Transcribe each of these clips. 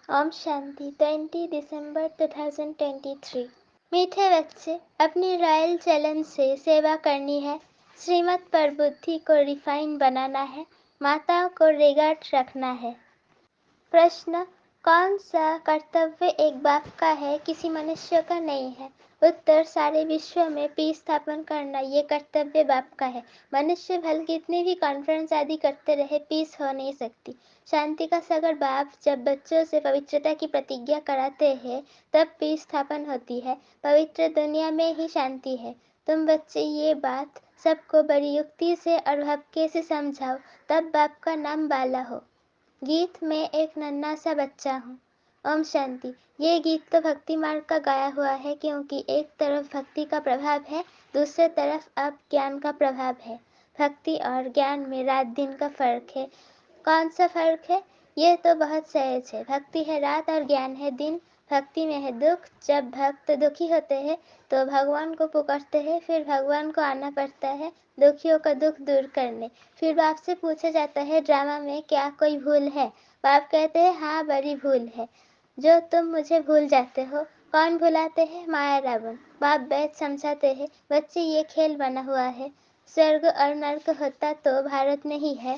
ओम शांति 20 दिसंबर 2023। मीठे बच्चे, अपनी रॉयल चलन से सेवा करनी है, श्रीमत पर बुद्धि को रिफाइन बनाना है, माताओं को रिगार्ड रखना है। प्रश्न, कौन सा कर्तव्य एक बाप का है, किसी मनुष्य का नहीं है? उत्तर, सारे विश्व में पीस स्थापन करना ये कर्तव्य बाप का है। मनुष्य भले कितने भी कॉन्फ्रेंस आदि करते रहे, पीस हो नहीं सकती। शांति का सागर बाप जब बच्चों से पवित्रता की प्रतिज्ञा कराते हैं, तब पीस स्थापन होती है। पवित्र दुनिया में ही शांति है। तुम बच्चे ये बात सबको बड़ी युक्ति से और भक्ति से समझाओ, तब बाप का नाम बाला हो। गीत में एक नन्हा सा बच्चा हूँ। ओम शांति। ये गीत तो भक्ति मार्ग का गाया हुआ है, क्योंकि एक तरफ भक्ति का प्रभाव है, दूसरे तरफ अब ज्ञान का प्रभाव है। भक्ति और ज्ञान में रात दिन का फर्क है। कौन सा फर्क है? ये तो बहुत सहज है। भक्ति है रात और ज्ञान है दिन। भक्ति में है दुख। जब भक्त दुखी होते हैं तो भगवान को पुकारते हैं, फिर भगवान को आना पड़ता है दुखियों का दुख दूर करने। फिर बाप से पूछा जाता है, ड्रामा में क्या कोई भूल है? बाप कहते हैं, हाँ बड़ी भूल है, जो तुम मुझे भूल जाते हो। कौन भुलाते हैं? माया रावण। बाप बैठ समझाते हैं, बच्चे ये खेल बना हुआ है। स्वर्ग और नर्क होता तो भारत में ही है।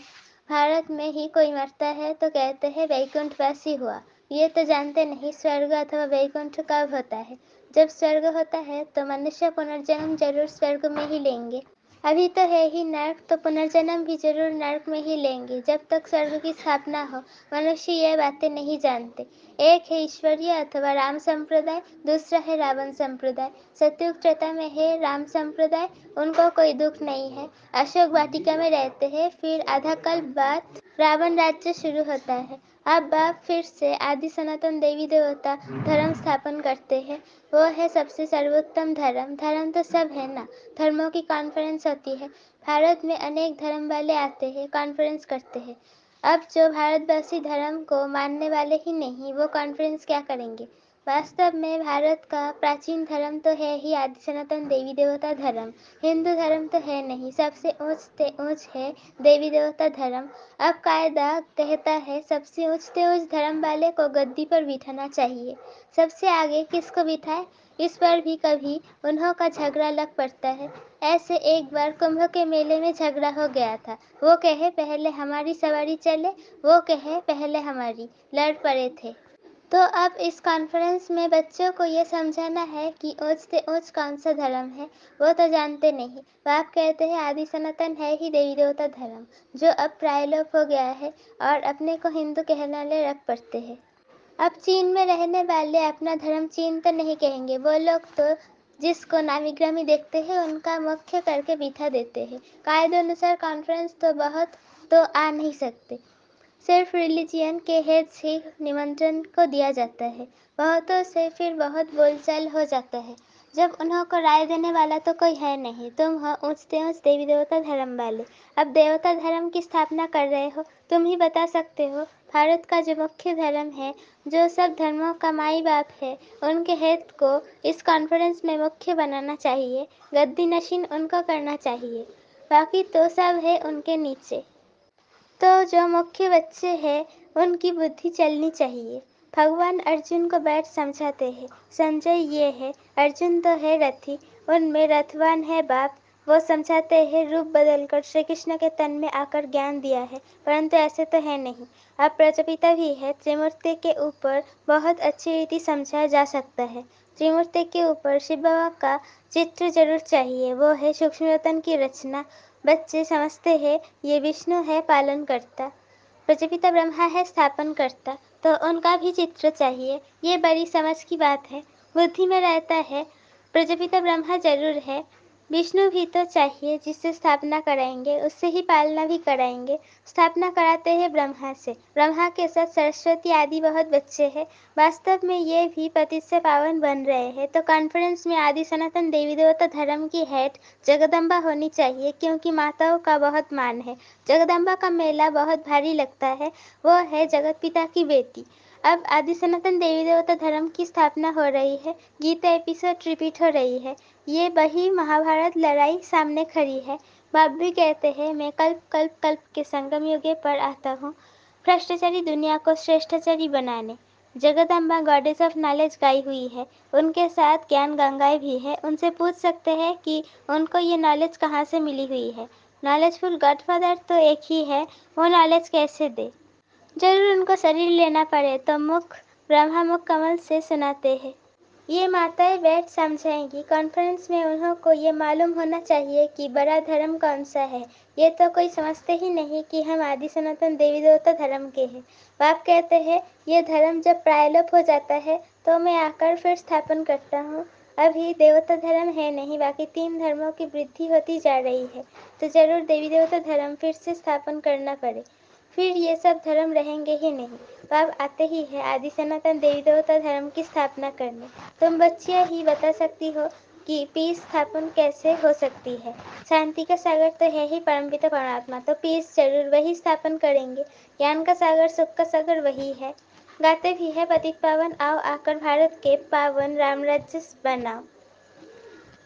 भारत में ही कोई मरता है तो कहते हैं वैकुंठवासी हुआ। ये तो जानते नहीं स्वर्ग अथवा वैकुंठ कब होता है। जब स्वर्ग होता है तो मनुष्य पुनर्जन्म जरूर स्वर्ग में ही लेंगे। अभी तो है ही नर्क, तो पुनर्जन्म भी जरूर नर्क में ही लेंगे। जब तक स्वर्ग की स्थापना हो, मनुष्य ये बातें नहीं जानते। एक है ईश्वरीय अथवा राम संप्रदाय, दूसरा है रावण संप्रदाय। सतयुग त्रेता में है राम संप्रदाय, उनको कोई दुख नहीं है, अशोक वाटिका में रहते हैं। फिर आधा कल्प बाद रावण राज्य शुरू होता है। अब बाप फिर से आदि सनातन देवी देवता धर्म स्थापन करते हैं। वो है सबसे सर्वोत्तम धर्म। धर्म तो सब है ना। धर्मों की कॉन्फ्रेंस होती है। भारत में अनेक धर्म वाले आते हैं, कॉन्फ्रेंस करते हैं। अब जो भारतवासी धर्म को मानने वाले ही नहीं, वो कॉन्फ्रेंस क्या करेंगे? वास्तव में भारत का प्राचीन धर्म तो है ही आदि सनातन देवी देवता धर्म। हिंदू धर्म तो है नहीं, सबसे ऊंच है देवी देवता धर्म। अब कायदा कहता है सबसे ऊंच धर्म वाले को गद्दी पर बिठाना चाहिए। सबसे आगे किसको बिठाए, इस पर भी कभी उन्हों का झगड़ा लग पड़ता है। ऐसे एक बार कुंभ के मेले में झगड़ा हो गया था। वो कहे पहले हमारी सवारी चले, वो कहे पहले हमारी, लड़ पड़े थे। तो अब इस कॉन्फ्रेंस में बच्चों को ये समझाना है कि ऊंच से ऊंच कौन सा धर्म है, वो तो जानते नहीं। बाप कहते हैं आदि सनातन है ही देवी देवता धर्म, जो अब प्रायलोप हो गया है और अपने को हिंदू कहलाने लग पड़ते हैं। अब चीन में रहने वाले अपना धर्म चीन तो नहीं कहेंगे। वो लोग तो जिसको नामी ग्रामी देखते हैं उनका मुख्य करके बिठा देते हैं। कायदे अनुसार कॉन्फ्रेंस तो बहुत तो आ नहीं सकते। सिर्फ रिलीजियन के हेड से निमंत्रण को दिया जाता है। बहुतों से फिर बहुत बोलचाल हो जाता है। जब उन्हों को राय देने वाला तो कोई है नहीं। तुम हो ऊंचते ऊंच देवी देवता धर्म वाले, अब देवता धर्म की स्थापना कर रहे हो। तुम ही बता सकते हो। भारत का जो मुख्य धर्म है, जो सब धर्मों का माई बाप है, उनके हेड को इस कॉन्फ्रेंस में मुख्य बनाना चाहिए। गद्दी नशीन उनको करना चाहिए, बाकी तो सब है उनके नीचे। तो जो मुख्य बच्चे हैं उनकी बुद्धि चलनी चाहिए। भगवान अर्जुन को बैठ समझाते हैं, संजय ये है, अर्जुन तो है रथी, उनमें रथवान है बाप। वो समझाते हैं रूप बदलकर श्री कृष्ण के तन में आकर ज्ञान दिया है, परंतु ऐसे तो है नहीं। अब प्रजापिता भी है। त्रिमूर्ति के ऊपर बहुत अच्छी रीति समझाया जा सकता है। त्रिमूर्ति के ऊपर शिव बाबा का चित्र जरूर चाहिए, वो है सूक्ष्म रतन की रचना। बच्चे समझते हैं ये विष्णु है पालन करता, प्रजापिता ब्रह्मा है स्थापन करता, तो उनका भी चित्र चाहिए। ये बड़ी समझ की बात है, बुद्धि में रहता है। प्रजापिता ब्रह्मा जरूर है, विष्णु भी तो चाहिए, जिससे स्थापना कराएंगे उससे ही पालना भी कराएंगे। स्थापना कराते हैं ब्रह्मा से, ब्रह्मा के साथ सरस्वती आदि बहुत बच्चे हैं। वास्तव में ये भी पतित से पावन बन रहे हैं। तो कॉन्फ्रेंस में आदि सनातन देवी देवता धर्म की हेड जगदम्बा होनी चाहिए, क्योंकि माताओं का बहुत मान है। जगदम्बा का मेला बहुत भारी लगता है। वो है जगत पिता की बेटी। अब आदि सनातन देवी देवता धर्म की स्थापना हो रही है। गीता एपिसोड रिपीट हो रही है। ये वही महाभारत लड़ाई सामने खड़ी है। बाप भी कहते हैं मैं कल्प कल्प कल्प के संगम युगे पर आता हूँ, भ्रष्टाचारी दुनिया को श्रेष्ठाचारी बनाने। जगदम्बा गॉडेस ऑफ नॉलेज गाई हुई है, उनके साथ ज्ञान गंगाएं भी है। उनसे पूछ सकते हैं कि उनको ये नॉलेज कहाँ से मिली हुई है। नॉलेजफुल गॉडफादर तो एक ही है, वो नॉलेज कैसे दे। जरूर उनको शरीर लेना पड़े तो मुख ब्रह्मा मुख कमल से सुनाते हैं। ये माताएं बैठ समझाएंगी। कॉन्फ्रेंस में उन्हों को ये मालूम होना चाहिए कि बड़ा धर्म कौन सा है। ये तो कोई समझते ही नहीं कि हम आदि सनातन देवी देवता धर्म के हैं। बाप कहते हैं ये धर्म जब प्रायलोप हो जाता है तो मैं आकर फिर स्थापन करता हूँ। अभी देवता धर्म है नहीं, बाकी 3 धर्मों की वृद्धि होती जा रही है, तो जरूर देवी देवता धर्म फिर से स्थापन करना पड़े, फिर ये सब धर्म रहेंगे ही नहीं। बाप आते ही है आदि सनातन देवी देवता धर्म की स्थापना करने। तुम बच्चियां ही बता सकती हो कि पीस स्थापन कैसे हो सकती है। शांति का सागर तो है ही परमपिता परमात्मा, तो पीस जरूर वही स्थापन करेंगे। ज्ञान का सागर सुख का सागर वही है। गाते भी है पतित पावन आओ आकर भारत के पावन राम राज्य बनाओ।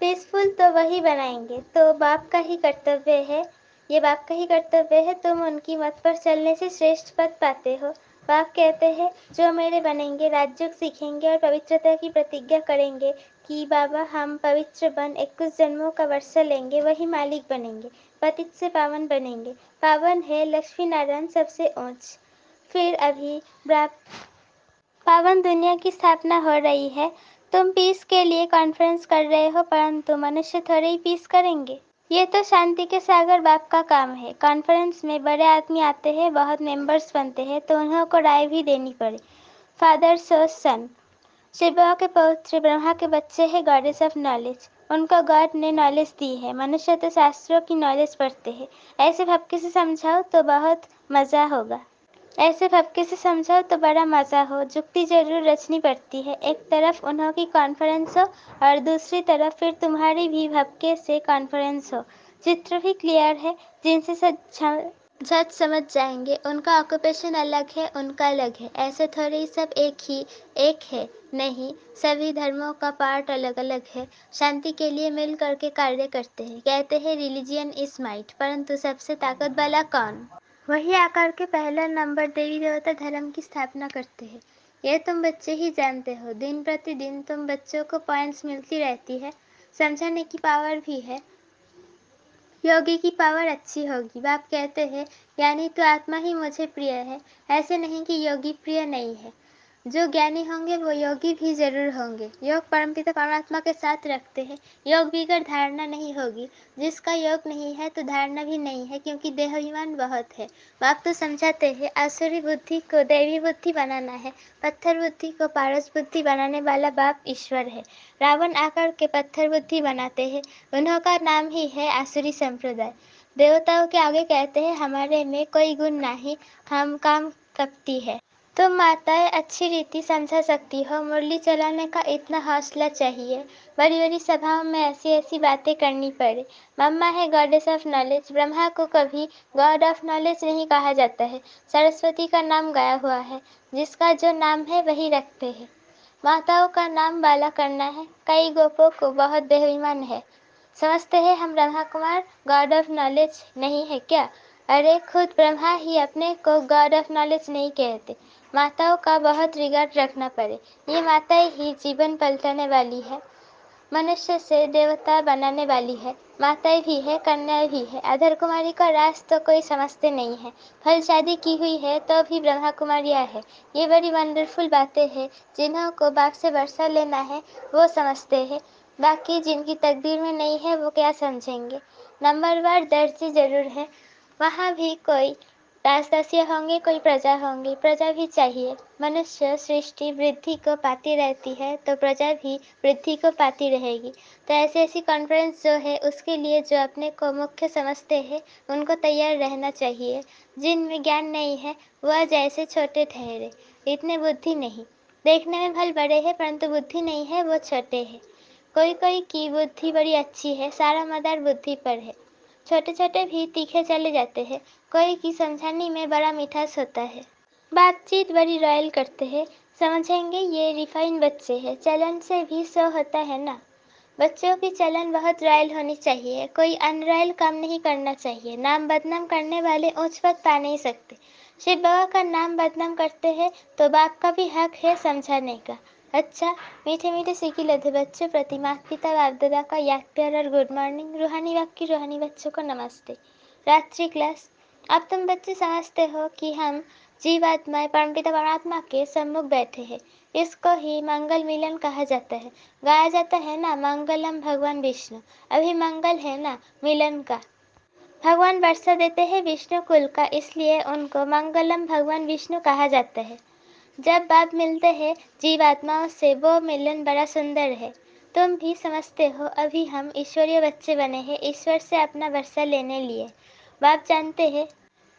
पीसफुल तो वही बनाएंगे, तो बाप का ही कर्तव्य है, ये बाप का ही कर्तव्य है। तुम उनकी मत पर चलने से श्रेष्ठ पद पाते हो। बाप कहते हैं जो मेरे बनेंगे राजयोग सीखेंगे और पवित्रता की प्रतिज्ञा करेंगे कि बाबा हम पवित्र बन 21 जन्मों का वर्षा लेंगे, वही मालिक बनेंगे, पतित से पावन बनेंगे। पावन है लक्ष्मी नारायण सबसे ऊंच। फिर अभी पावन दुनिया की स्थापना हो रही है। तुम पीस के लिए कॉन्फ्रेंस कर रहे हो, परंतु मनुष्य थोड़े ही पीस करेंगे। ये तो शांति के सागर बाप का काम है। कॉन्फ्रेंस में बड़े आदमी आते हैं, बहुत मेंबर्स बनते हैं, तो उन्हों को राय भी देनी पड़े। फादर सो सन। शिव के पौत्र ब्रह्मा के बच्चे हैं गॉडेस ऑफ नॉलेज। उनको गॉड ने नॉलेज दी है। मनुष्य तो शास्त्रों की नॉलेज पढ़ते हैं। ऐसे भक्ति से समझाओ तो बहुत मजा होगा। ऐसे भक्ति से समझाओ तो बड़ा मजा हो। जुक्ति जरूर रचनी पड़ती है। एक तरफ उन्हों की कॉन्फ्रेंस हो और दूसरी तरफ फिर तुम्हारी भी भक्के से कॉन्फ्रेंस हो। चित्र भी क्लियर है, जिनसे झट समझ जाएंगे। उनका ऑक्यूपेशन अलग है, उनका अलग है। ऐसे थोड़े ही सब एक है नहीं, सभी धर्मों का पार्ट अलग अलग है। शांति के लिए मिल करके कार्य करते हैं। कहते हैं रिलीजियन इज माइट, परंतु सबसे ताकत वाला कौन? वही आकर के पहला नंबर देवी देवता धर्म की स्थापना करते हैं। ये तुम बच्चे ही जानते हो। दिन प्रतिदिन तुम बच्चों को पॉइंट्स मिलती रहती है, समझाने की पावर भी है। योगी की पावर अच्छी होगी। बाप कहते हैं ज्ञानी तो आत्मा ही मुझे प्रिय है, ऐसे नहीं कि योगी प्रिय नहीं है। जो ज्ञानी होंगे वो योगी भी जरूर होंगे। योग परमपिता परमात्मा के साथ रखते हैं। योग बिगड़ धारणा नहीं होगी। जिसका योग नहीं है तो धारणा भी नहीं है, क्योंकि देहाभिमान बहुत है। बाप तो समझाते हैं आसुरी बुद्धि को दैवी बुद्धि बनाना है, पत्थर बुद्धि को पारस बुद्धि बनाने वाला बाप ईश्वर है। रावण आकर के पत्थर बुद्धि बनाते हैं, उन्हों का नाम ही है आसुरी संप्रदाय। देवताओं के आगे कहते हैं हमारे में कोई गुण नहीं, हम काम कपटी है। तुम माताएं अच्छी रीति समझा सकती हो। मुरली चलाने का इतना हौसला चाहिए। बड़ी बड़ी सभाओं में ऐसी ऐसी बातें करनी पड़े। मम्मा है गॉडेस ऑफ नॉलेज। ब्रह्मा को कभी गॉड ऑफ नॉलेज नहीं कहा जाता है। सरस्वती का नाम गाया हुआ है, जिसका जो नाम है वही रखते हैं। माताओं का नाम बाला करना है। कई गोपों को बहुत देहाभिमान है, समझते हैं हम Brahma Kumar God of knowledge नहीं है क्या? अरे खुद ब्रह्मा ही अपने को गॉड ऑफ नॉलेज नहीं कहते। माताओं का बहुत रिगार्ड रखना पड़े। ये माताएं ही जीवन पलटाने वाली है, मनुष्य से देवता बनाने वाली है। माताएं भी है, कन्याएं भी है। अधर कुमारी का राज तो कोई समझते नहीं है। फल शादी की हुई है तो भी ब्रह्मा कुमारियां है। ये बड़ी वंडरफुल बातें हैं। जिन्हों को बाप से वर्षा लेना है वो समझते हैं, बाकी जिनकी तकदीर में नहीं है वो क्या समझेंगे। नंबरवार दर्जी जरूर है। वहाँ भी कोई राजदासियाँ होंगे, कोई प्रजा होंगी। प्रजा भी चाहिए। मनुष्य सृष्टि वृद्धि को पाती रहती है तो प्रजा भी वृद्धि को पाती रहेगी। तो ऐसी ऐसी कॉन्फ्रेंस जो है उसके लिए जो अपने को मुख्य समझते हैं उनको तैयार रहना चाहिए। जिनमें ज्ञान नहीं है वह जैसे छोटे ठहरे, इतने बुद्धि नहीं। देखने में भल बड़े हैं परंतु बुद्धि नहीं है, वो छोटे हैं। कोई कोई की बुद्धि बड़ी अच्छी है, सारा मदार बुद्धि पर है। छोटे छोटे भी तीखे चले जाते हैं। कोई की समझाने में बड़ा मिठास होता है। बातचीत बड़ी रॉयल करते हैं। समझेंगे ये रिफाइन बच्चे हैं। चलन से भी सो होता है ना। बच्चों की चलन बहुत रॉयल होनी चाहिए। कोई अनरॉयल काम नहीं करना चाहिए। नाम बदनाम करने वाले ऊंच पद पा नहीं सकते। शिव बाबा का नाम बदनाम करते हैं तो बाप का भी हक है समझाने का। अच्छा, मीठे मीठे सीखी लधे बच्चों प्रति माता पिता बाप दादा का याद प्यार और गुड मॉर्निंग। रूहानी बाप की रूहानी बच्चों को नमस्ते। रात्रि क्लास। अब तुम बच्चे समझते हो कि हम जीवात्माएं परमपिता परमात्मा के सम्मुख बैठे हैं। इसको ही मंगल मिलन कहा जाता है। गाया जाता है ना, मंगलम भगवान विष्णु। अभी मंगल है ना मिलन का। भगवान वर्षा देते हैं विष्णु कुल का, इसलिए उनको मंगलम भगवान विष्णु कहा जाता है। जब बाप मिलते हैं जीवात्माओं से, वो मिलन बड़ा सुंदर है। तुम भी समझते हो अभी हम ईश्वरीय बच्चे बने हैं, ईश्वर से अपना वर्षा लेने लिए। बाप जानते हैं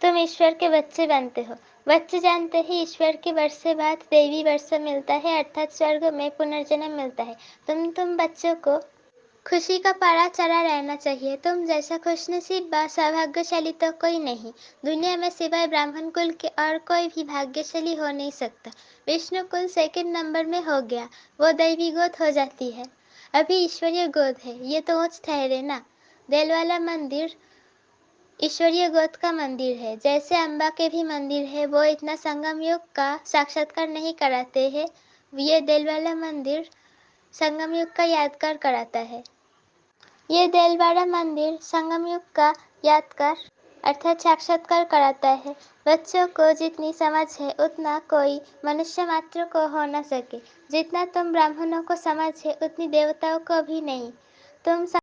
तुम ईश्वर के बच्चे बनते हो। बच्चे जानते हैं ईश्वर के वर्षे बाद देवी वर्षा मिलता है, अर्थात स्वर्ग में पुनर्जन्म मिलता है। तुम बच्चों को खुशी का पारा चढ़ा रहना चाहिए। तुम जैसा खुशनसीब व सौभाग्यशाली तो कोई नहीं। दुनिया में सिवाय ब्राह्मण कुल के और कोई भी भाग्यशाली हो नहीं सकता। विष्णु कुल सेकंड नंबर में हो गया, वो दैवी गोद हो जाती है। अभी ईश्वरीय गोद है, ये तो ऊंच ठहरे ना। दिल वाला मंदिर ईश्वरीय गोद का मंदिर है। जैसे अम्बा के भी मंदिर है, वो इतना संगम युग का साक्षात्कार नहीं कराते हैं। ये दिल वाला मंदिर संगम युग का यादगार कराता है। ये देलवाड़ा मंदिर संगम युग का यादगार अर्थात साक्षात्कार कराता है। बच्चों को जितनी समझ है उतना कोई मनुष्य मात्र को हो न सके। जितना तुम ब्राह्मणों को समझ है उतनी देवताओं को भी नहीं। तुम